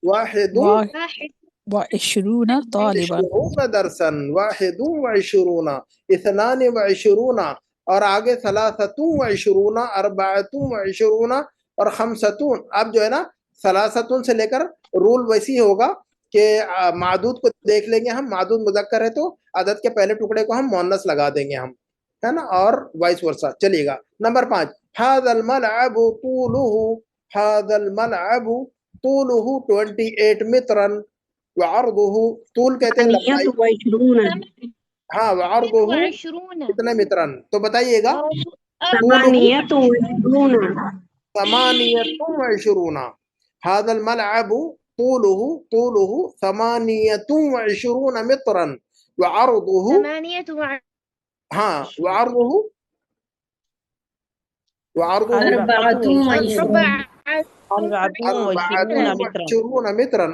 21 طالبا। दरसन 21 22 और आगे 23 24 और 50। अब जो है ना 30 से लेकर रूल वैसी होगा कि मादूद को देख लेंगे हम, मादूद मुज़क्कर है तो अदद के पहले टुकड़े को हम मुअन्नस लगा देंगे हम, है ना, और वाइस वर्सा। चलिएगा नंबर 5 हादल मलअबु तूलुहु 28 मित्रन वअर्दुहु, तूल कहते हैं लंबाई, हाँ वअर्दुहु कितने मित्रन, तो बताइएगा। समानियतुन व इशरून हादल मलअबु तूलुहु 28 मित्रन वअरदुहु, हाँ वअरदुहु أربعة وعشرون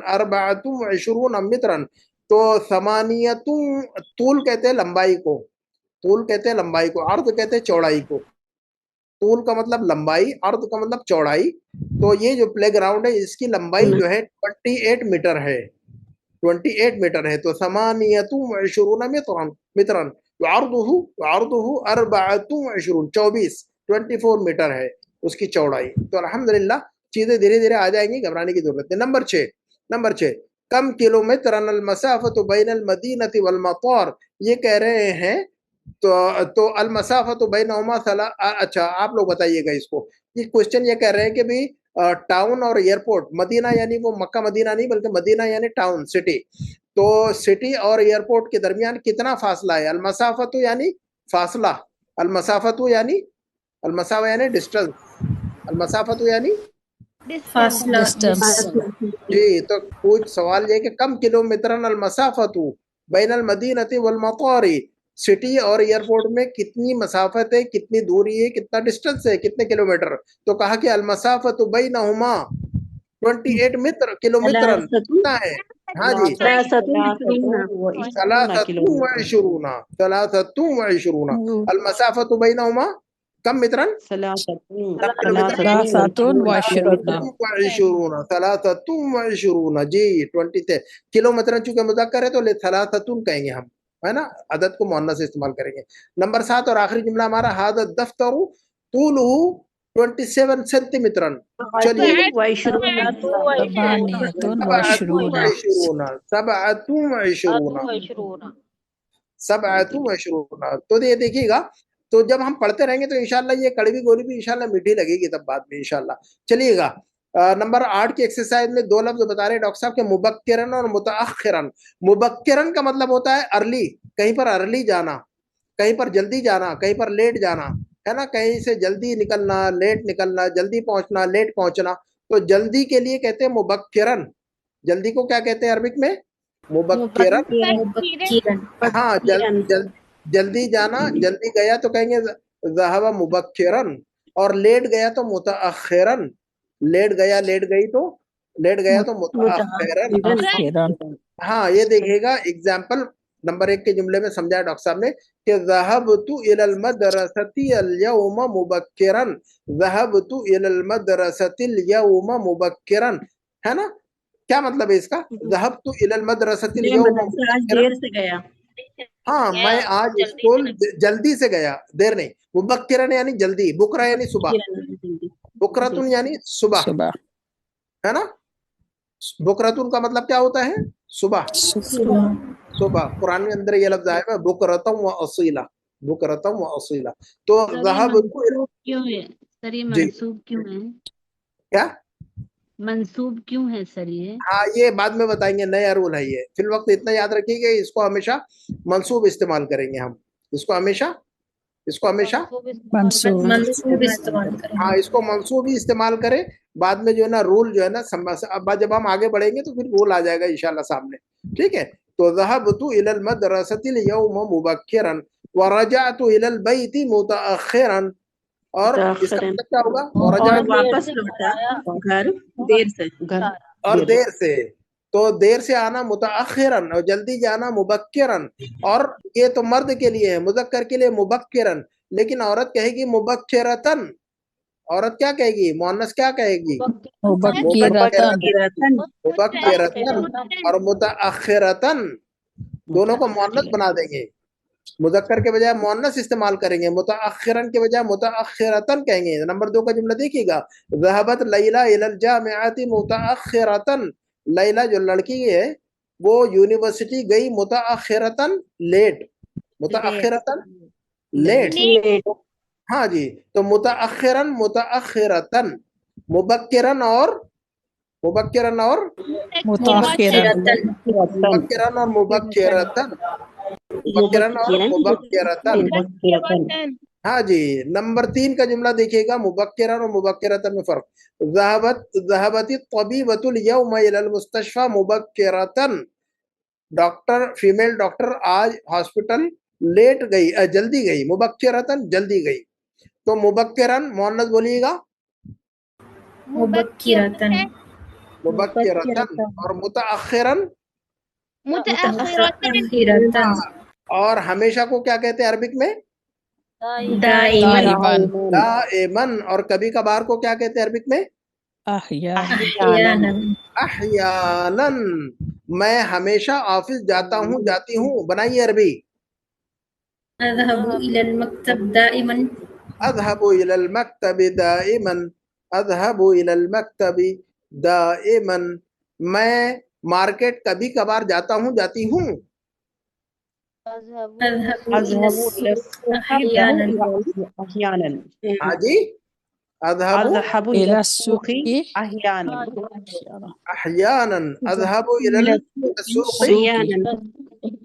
अरबातुम इशरून मित्रन। तो समानियतु, तूल कहते हैं लंबाई को, तूल कहते हैं लंबाई को, अर्ध कहते हैं चौड़ाई को। तूल का मतलब लंबाई, अर्ध का मतलब चौड़ाई। तो ये जो प्ले ग्राउंड है इसकी लंबाई जो है 28 मीटर है, 28 मीटर है। तो समानियतु इशरून मित्रन अर्दुहु अरबातुम इशरून, 24 मीटर है उसकी चौड़ाई। तो अल्हम्दुलिल्लाह चीजें धीरे धीरे आ जाएंगी, घबराने की जरूरत है। नंबर 6 कम किलोमीटर अल मसाफत बैन अल मदीनति वल मतार, ये कह रहे हैं तो अल मसाफत बैनहुमा अच्छा आप लोग बताइएगा इसको। ये क्वेश्चन ये कह रहे हैं कि भाई टाउन और एयरपोर्ट, मदीना यानी वो मक्का मदीना नहीं बल्कि मदीना यानी टाउन सिटी, तो सिटी और एयरपोर्ट के दरमियान कितना फासला है। अल मसाफत यानी फासला, अल मसाफत यानी अलमसावा यानी डिस्टेंस, अलमसाफत यानी फासला Distance. जी। तो कुछ सवाल ये कि कम किलोमीटर अलमसाफतु बैन अल मदीनति वल मतारी, सिटी और एयरपोर्ट में कितनी मसाफत है, कितनी दूरी है, कितना डिस्टेंस है, कितने किलोमीटर। तो कहा कि अलमसाफतु बैनहुमा 28 किलोमीटर कितना है। हाँ जी, सलासतु व इशरूना अलमसाफतु बैनहुमा कम मित्रन Salatun wa ishiruna. जी 20 थे। किलोमीटर चूंकि मुज़क्कर है तो सलासतुन कहेंगे हम, है ना, अदद को मुअन्नस से इस्तेमाल करेंगे। नंबर 7 और आखिरी जुमला हमारा हादा दफ्तरु तूलुहु 27 सेंटीमीटर। चलिए सबअतुम व इशरूना। तो ये देखिएगा, तो जब हम पढ़ते रहेंगे तो इंशाल्लाह ये कड़वी गोली भी इंशाल्लाह मीठी लगेगी तब बाद में इंशाल्लाह। चलिएगा नंबर 8 की एक्सरसाइज में 2 लफ्ज बता रहे डॉक्टर साहब के, मुबक्किरन और मुतअख्खिरन। मुबक्किरन का मतलब होता है अर्ली, कहीं पर अर्ली जाना, कहीं पर जल्दी जाना, कहीं पर लेट जाना, है ना, कहीं से जल्दी निकलना, लेट निकलना, जल्दी पहुंचना, लेट पहुंचना। तो जल्दी के लिए कहते हैं मुबक्किरन। जल्दी को क्या कहते हैं अरबिक में, मुबक्किरन। हाँ जल्दी जाना, जल्दी गया तो कहेंगे ज़हबा मुबक्किरन, और लेट गया तो मुतअख्खिरन, लेट गया लेट गया तो मुतअख्खिरन। हाँ ये देखिएगा एग्जाम्पल नंबर 1 के जुमले में समझाया डॉक्टर साहब ने कि ज़हबतु इलल मदरसति अल यौम मुबक्किरन, ज़हबतु इलल मदरसति अल यौम मुबक्किरन, है ना। क्या मतलब है इसका, ज़हबतु इलल मदरसति अल यौम मुबक्किरन, हाँ मैं आज स्कूल जल्दी से गया, देर नहीं। मुबक्किरन यानी जल्दी, बुकरा यानी सुबह, बुकरतुन यानी सुबह, है ना। बुकरतुन का मतलब क्या होता है, सुबह, सुबह। कुरान में अंदर ये लफ्ज आया है बुकरतम व असीला, बुकरतम व असीला। तो क्यों है सर, ये मंसूब क्यों है, क्या मंसूब क्यों है सर ये। हाँ ये बाद में बताएंगे, नया रूल है ये। फिल वक्त इतना याद रखिएगा, इसको हमेशा मंसूब इस्तेमाल करेंगे हम, इसको हमेशा मंसूब इस्तेमाल करें। हाँ इसको मंसूब ही इस्तेमाल करें। बाद में जो है ना रूल जो है ना, अब जब हम आगे बढ़ेंगे तो फिर रूल आ जाएगा इंशाल्लाह सामने, ठीक है। तो ज़हबतु इलल मदरसतिल यौम मुबक्किरन व रजअतु इलल बैति मुतअख्खिरन, और इसका मतलब क्या होगा, और वापस लौटा घर, देर से घर, और देर से, तो देर से आना मुतअख्खिरन और जल्दी जाना मुबक्किरन। और ये तो मर्द के लिए है, मुज़क्कर के लिए मुबक्किरन, लेकिन औरत कहेगी मुबक्किरतन। औरत क्या कहेगी, मुअन्नस क्या कहेगी, मुबक्किरतन और मुतअख्खिरतन, दोनों को मुअन्नस बना देंगे। मुज़क्कर के बजाय मुअन्नस इस्तेमाल करेंगे, मुतअख्खिरन के बजाय मुतअख्खिरतन कहेंगे। नंबर 2 का जुमला देखिएगा, ज़हबत लैला इलल जामिअति मुतअख्खिरतन। लैला जो लड़की है वो यूनिवर्सिटी गई मुतअख्खिरतन लेट, मुतअख्खिरतन लेट, हाँ जी। तो मुतअख्खिरन मुतअख्खिरतन, मुबक्किरन और मुतअख्खिरन और मुबक्किरतन, मुबक्किरन और मुबक्किरतन, हाँ जी। नंबर 3 का जुमला देखिएगा, मुबक्किरन और मुबक्किरतन में फर्क। ज़हबती तबीबतुल यौम इलल मुस्तशफा मुबक्किरतन, डॉक्टर फीमेल डॉक्टर आज हॉस्पिटल लेट गई, जल्दी गई, मुबक्किरतन जल्दी गई। तो मुबक्किरन मोहन्नस बोलिएगा, मुबक्किरतन मुबक्किरतन, और मुतअखिरन, मुतअखिरतन और हमेशा को क्या कहते हैं अरबिक में? दाइमन दाइमन दाइमन, और कभी कभार को क्या कहते हैं अरबिक में? अहयान अहयानन अहयानन। मैं हमेशा ऑफिस जाता हूँ, जाती हूँ, बनाइए अरबी। अज़हबु इलल मक्तब दाइमन अज़हबु इलल मक्तबि दाइमन, अज़हबु इलल मक्तबि दाइमन। मैं मार्केट कभी कभार जाता हूँ, जाती हूँ। अज़हबु अज़हबु इला इलस्सूक़ अहयानन अहयानन हाँ जी, अज़हबु अज़हबु इला इला सुक़ी सूक़ी अहयानन अहयानन, अज़हबु इलल सूक़ि,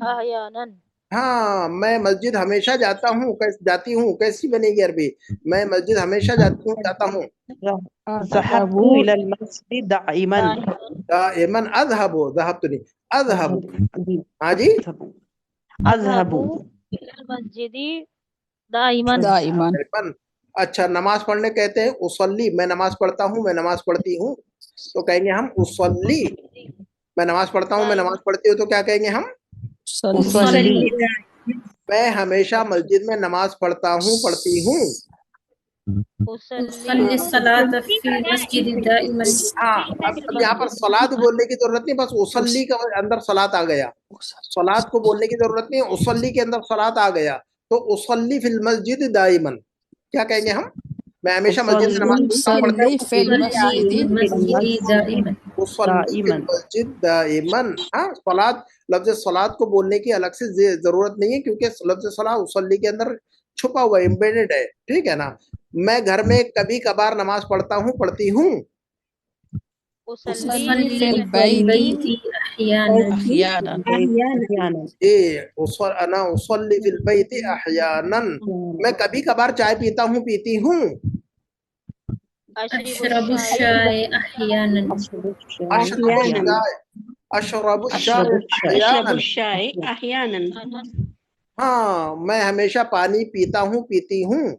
अहयानन। हाँ, मैं मस्जिद हमेशा जाता हूँ, जाती हूँ, कैसी बनेगी अरबी? मैं मस्जिद हमेशा जाती हूँ, जाता हूँ। ज़हबतु इलल मस्जिद दाइमन दाइमन, अज़हबु, ज़हबतु नहीं, अज़हबु। हाँ जी, अज़हबु इलल मस्जिदी दाइमन। दाइमन दाइमन। अच्छा, नमाज पढ़ने कहते हैं उसल्ली, मैं नमाज पढ़ता हूँ, मैं नमाज पढ़ती हूँ, तो कहेंगे हम उसल्ली। मैं नमाज पढ़ता हूँ, मैं नमाज पढ़ती हूँ, तो क्या कहेंगे हम? उसल्ली मैं हमेशा मस्जिद में नमाज पढ़ता हूँ, पढ़ती हूँ। उसल्ली सलात फी मस्जिद दाइमन हाँ, अब यहाँ पर सलात बोलने की जरूरत नहीं, बस उसल्ली का अंदर सलात आ गया। सलात को बोलने की जरूरत नहीं, उसल्ली के अंदर सलात आ गया, तो उसल्ली फिल मस्जिद दाइमन। क्या कहेंगे हम? मैं हमेशा मस्जिद में नमाज पढ़ता हूँ, पढ़ती उसल्ली फिल मस्जिद मस्जिद दाइमन उसल्ली फिल मस्जिद दाइमन। हाँ, सलात, लफ्ज सलात को बोलने की अलग से जरूरत नहीं है, क्योंकि लफ्ज सलात उसल्ली के अंदर छुपा हुआ एम्बेडेड है, ठीक है ना। मैं घर में कभी कभार नमाज पढ़ता हूँ, पढ़ती हूँ। उसल्ली फिल फिल बैति बैति अहयानन अहयानन अहयानन ये अना उसल्ली फिल बैति अहयानन, मैं कभी कभार चाय पीता हूँ, पीती हूँ। अशरबु शाय अहयानन अहयानन अशरबु अशरबु शाय अहयानन हाँ, मैं हमेशा पानी पीता हूँ, पीती हूँ।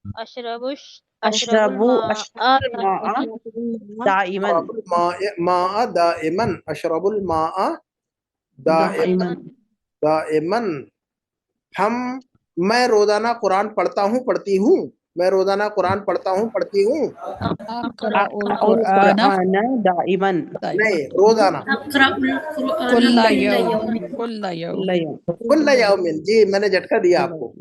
अशरबुश अशरबु अशरबुल दाइमन अशरबुल माअ दाइमन, अशरबुल माअ दाइमन, दाइमन। मैं रोजाना कुरान पढ़ता हूँ, पढ़ती हूँ। मैं रोजाना कुरान पढ़ता हूँ, पढ़ती हूँ। अक़रउल कुरआन दाइमन नहीं, रोजाना, अक़रउल कुरआन कुल्ला कुल्ला यौम यौम कुल्ल यौमिन। जी, मैंने झटका दिया आपको।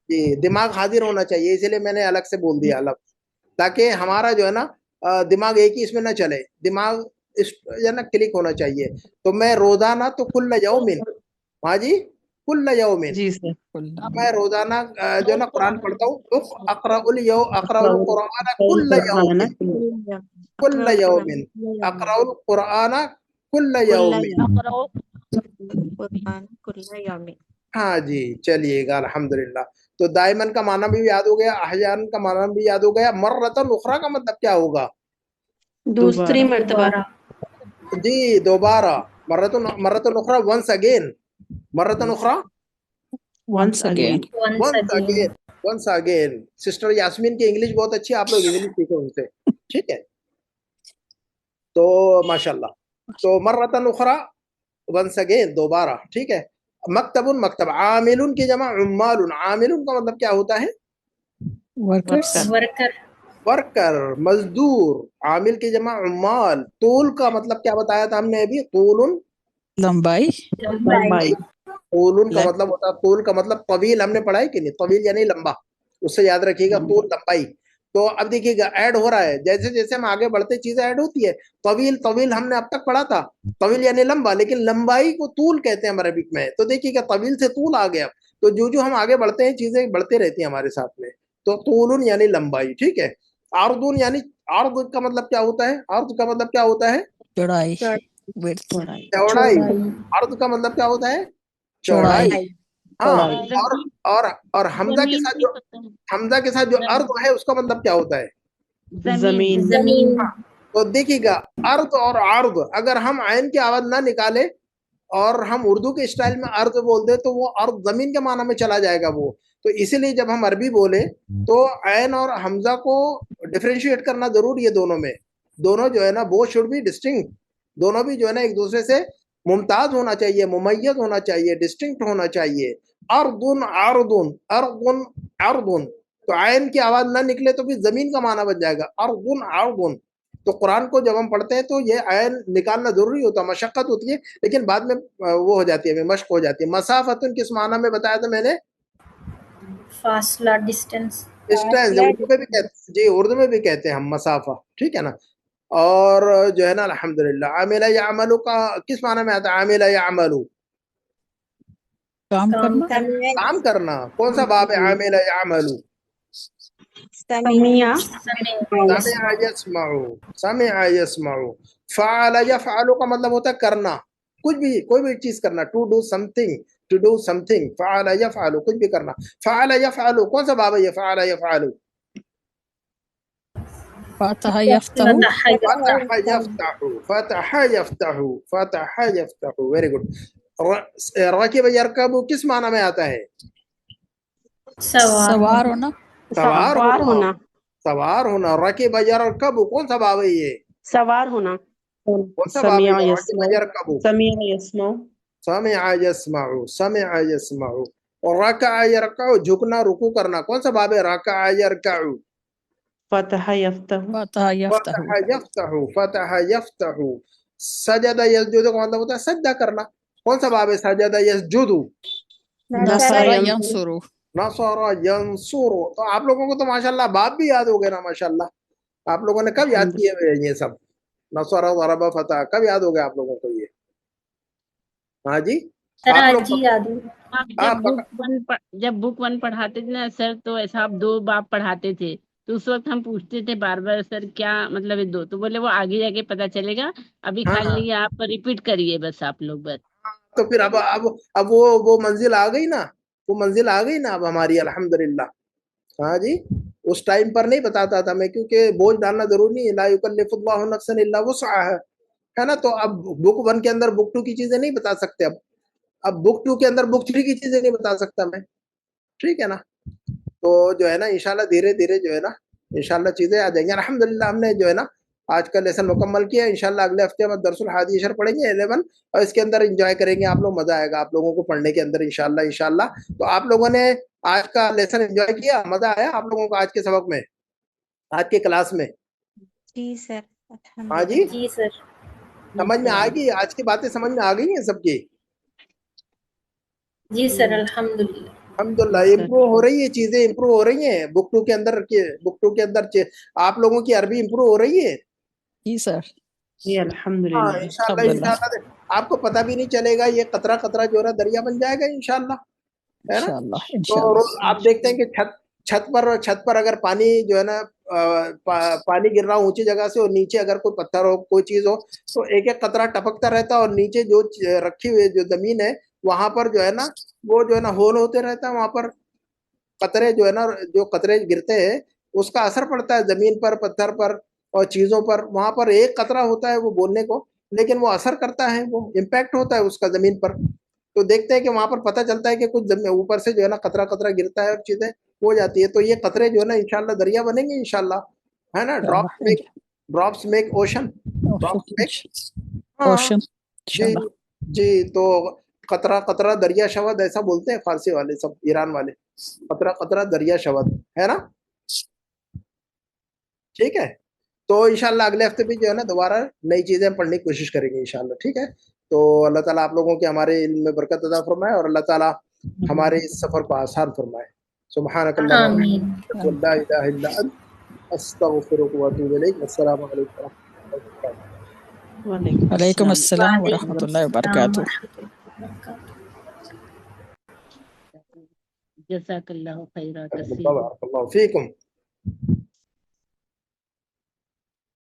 जी, दिमाग हाजिर होना चाहिए, इसलिए मैंने अलग से बोल दिया अलग, ताकि हमारा जो है ना दिमाग एक ही इसमें ना चले, दिमाग इस जो ना क्लिक होना चाहिए। तो मैं रोजाना, तो कुल्ल यौमिन, हाँ जी, कुल्ल यौमिन, जी सर मैं रोजाना जो ना कुरान पढ़ता हूँ। तो अक़रउल कुरआन कुल्ल यौमिन, कुल्ल यौमिन, अक़रउल कुरआन कुल्ल यौमिन। हाँ जी, चलिएगा, अल्हम्दुलिल्लाह। तो दाइमन का माना भी याद हो गया, अहयान का माना भी याद हो गया। मर्रतन उखरा का मतलब क्या होगा? दूसरी मर्तबा जी, दोबारा। मर्रतन उखरा, वंस अगेन। मर्रतन उखरा, once again once again, once again. Sister Yasmin की इंग्लिश बहुत अच्छी है, आप लोग इंग्लिश सीखो उनसे, ठीक है। तो माशाल्लाह, तो मर्रतन उखरा, वंस अगेन, दोबारा, ठीक है। मक्तबुन, मक्तब। आमिलुन की जमा उम्मालुन, आमिलुन का मतलब क्या होता है? workers वर्कर वर्कर, मजदूर। आमिल की जमा उम्माल। तूल का मतलब क्या बताया था हमने अभी? तूलुन, लंबाई लंबाई तूलुन का मतलब होता है, तूल का मतलब तवील, हमने पढ़ा है कि नहीं? तवील यानी लंबा, उससे याद रखिएगा, तूल लंबाई। तो अब देखिएगा ऐड हो रहा है, जैसे जैसे हम आगे बढ़ते चीजें ऐड होती है। तवील, तवील हमने अब तक पढ़ा था, तवील यानी लंबा, लेकिन लंबाई को तूल कहते हैं अरबिक में। तो देखिएगा तवील से तूल आ गया, तो जो जो हम आगे बढ़ते हैं चीजें बढ़ते रहती हैं हमारे साथ में। तो तूलुन यानी लंबाई, ठीक है। आर्दुन यानी, आर्द का मतलब क्या होता है? आर्द का मतलब क्या होता है? चौड़ाई width चौड़ाई। आर्द का मतलब क्या होता है? चौड़ाई। हाँ, और हमजा के साथ जो, हमजा के साथ जो अर्द है उसका मतलब क्या होता है? जमीन जमीन तो देखिएगा, अर्द और आर्द, अगर हम आयन की आवाज ना निकाले اور ہم اردو کے اسٹائل میں ارض بول دیں تو وہ ارض زمین کے معنی میں چلا جائے گا وہ. تو اسی لیے جب ہم عربی بولے تو عین اور حمزہ کو ڈفرینشیٹ کرنا ضروری ہے دونوں میں. دونوں جو ہے نا وہ شوڈ بی ڈسٹنکٹ, دونوں بھی جو ہے نا ایک دوسرے سے ممتاز ہونا چاہیے, ممیز ہونا چاہیے, ڈسٹنکٹ ہونا چاہیے. اردن اردن اردن اردن, تو عین کی آواز نہ نکلے تو پھر زمین کا معنی بن جائے گا اردن اردن. تو قرآن کو جب ہم پڑھتے ہیں تو یہ عین نکالنا ضروری ہوتا ہے, مشقت ہوتی ہے لیکن بعد میں وہ ہو جاتی ہے, مشق ہو جاتی ہے. مسافتن کس معنی میں بتایا تھا میں نے؟ فاصلہ, ڈسٹینس. ڈسٹینس. اردو میں بھی کہتے, جی اردو میں بھی کہتے ہیں ہم مسافہ, ٹھیک ہے نا. اور جو ہے نا الحمدللہ عامل یعملو کا کس معنی میں آتا ہے؟ عامل یعملو کام کرنا. کام کرنا. کون سا باب ہے عامل یعملو؟ سمیع سمع یسمعو, سمع یسمعو. فعل یفعل کا مطلب ہوتا ہے کرنا, کچھ بھی, کوئی بھی چیز کرنا, to do something, to do something. فعل یفعل کچھ بھی کرنا. فعل یفعل کون سا باب ہے یہ فعل یفعل؟ فاتح یفتح. فتح یفتح, فتح یفتح, فتح یفتح. Very good. راکب یرکب کس معنی میں آتا ہے؟ سوار ہونا. سوار سوار ہونا, ہونا, سوار ہونا. راکب یرکب کون سا باب ہے یہ؟ سوار ہونا. کون سا باب ہے سمیع یہ؟ یسمع, راکب یرکب. سمیع یسمع, سمع یسمع, سمع یسمع. اور رکع یرکع جھکنا, رکوع کرنا, کون سا باب ہے؟ رکع یرکع. فتح یفتح, فاتح یفتح. فتح یفتح, فتح یفتح. سجد یسجد کا مطلب ہوتا ہے سجدہ کرنا, کون سا باب ہے؟ سجد یسجد. نصر ینصر, ینصر. نصر ینصر. تو آپ لوگوں کو تو ماشاءاللہ باب بھی یاد ہو گئے نا ماشاءاللہ. آپ لوگوں نے کب یاد کیے ہوئے ہیں یہ سب؟ نصر ضرب فتح کب یاد ہو گیا آپ لوگوں کو یہ؟ ہاں جی سر آپ آج لوگ ہی یاد ہوا. آپ جب بک ون پڑھاتے تھے نا سر تو ایسا آپ 2 باب پڑھاتے تھے تو اس وقت ہم پوچھتے تھے بار بار سر کیا مطلب ہے 2, تو بولے وہ آگے جا کے پتا چلے گا, ابھی ہاں خالی آپ ریپیٹ کریے بس آپ لوگ بس. تو پھر اب وہ منزل آ گئی نا, وہ منزل آ گئی نا اب ہماری الحمدللہ. ہاں جی اس ٹائم پر نہیں بتاتا تھا میں کیونکہ بوجھ ڈالنا ضروری نہیں ہے, لا یکلف اللہ نفسا الا وسعها ہے نا. تو اب بک 1 کے اندر بک 2 کی چیزیں نہیں بتا سکتے, اب بک 2 کے اندر بک 3 کی چیزیں نہیں بتا سکتا میں, ٹھیک ہے نا. تو جو ہے نا انشاءاللہ دھیرے دھیرے جو ہے نا انشاءاللہ چیزیں آ جائیں گی. الحمدللہ ہم نے جو ہے نا آج کا لیسن مکمل کیا. انشاءاللہ اگلے ہفتے ہم درس الحادی عشر پڑھیں گے 11, اور اس کے اندر انجوائے کریں گے آپ لوگ, مزہ آئے گا آپ لوگوں کو پڑھنے کے اندر انشاءاللہ انشاءاللہ. تو آپ لوگوں نے آج کا لیسن انجوائے کیا, مزہ آیا آپ لوگوں کو آج کے سبق میں, آج کے کلاس میں؟ جی سر. ہاں جی جی سر. سمجھ میں آ گئی, آج کی باتیں سمجھ میں آ گئی ہیں سب کی؟ جی سر الحمدللہ. الحمدللہ امپروو ہو رہی ہے, چیزیں امپروو ہو رہی ہیں. بک 2 کے اندر آپ لوگوں کی عربی امپروو ہو رہی ہے. جی سر. جی ہاں الحمدللہ. انشاءاللہ انشاءاللہ آپ کو پتہ بھی نہیں چلے گا, یہ قطرہ قطرہ جو ہے نا دریا بن جائے گا انشاءاللہ, ہے نا. انشاءاللہ تو انشاءاللہ. آپ دیکھتے ہیں کہ چھت پر اگر پانی جو ہے نا پانی گر رہا اونچی جگہ سے, اور نیچے اگر کوئی پتھر ہو کوئی چیز ہو تو ایک ایک قطرہ ٹپکتا رہتا ہے, اور نیچے جو رکھی ہوئی جو زمین ہے وہاں پر جو ہے نا وہ جو ہے نا ہول ہوتے رہتا ہے, وہاں پر قطرے جو ہے نا جو قطرے گرتے ہیں اس کا اثر پڑتا ہے زمین پر, پتھر پر اور چیزوں پر. وہاں پر ایک قطرہ ہوتا ہے وہ بولنے کو, لیکن وہ اثر کرتا ہے, وہ امپیکٹ ہوتا ہے اس کا زمین پر. تو دیکھتے ہیں کہ وہاں پر پتہ چلتا ہے کہ کچھ اوپر سے جو ہے نا قطرہ قطرہ گرتا ہے اور چیزیں ہو جاتی ہے. تو یہ قطرے جو ہے نا انشاءاللہ دریا بنیں گے انشاءاللہ, ہے نا. Drops make ocean, drops make ocean. جی جی. تو قطرہ قطرہ دریا شود ایسا بولتے ہیں فارسی والے سب, ایران والے, قطرہ قطرہ دریا شود, ہے نا. ٹھیک ہے. تو انشاءاللہ اگلے ہفتے بھی جو ہے نا دوبارہ نئی چیزیں پڑھنے کی کوشش کریں گے انشاءاللہ, ٹھیک ہے. تو اللہ تعالیٰ آپ لوگوں کے ہمارے علم میں برکت عطا فرمائے, اور اللہ تعالیٰ ہمارے اس سفر کو آسان فرمائے. سبحانک اللہم آمین. لا الہ الا انت استغفرک واتوب الیک. السلام علیکم وعلیکم السلام ورحمۃ اللہ وبرکاتہ. جزاک اللہ خیرہ ورحمۃ کثیر. اللہ. بارک اللہ فیکم.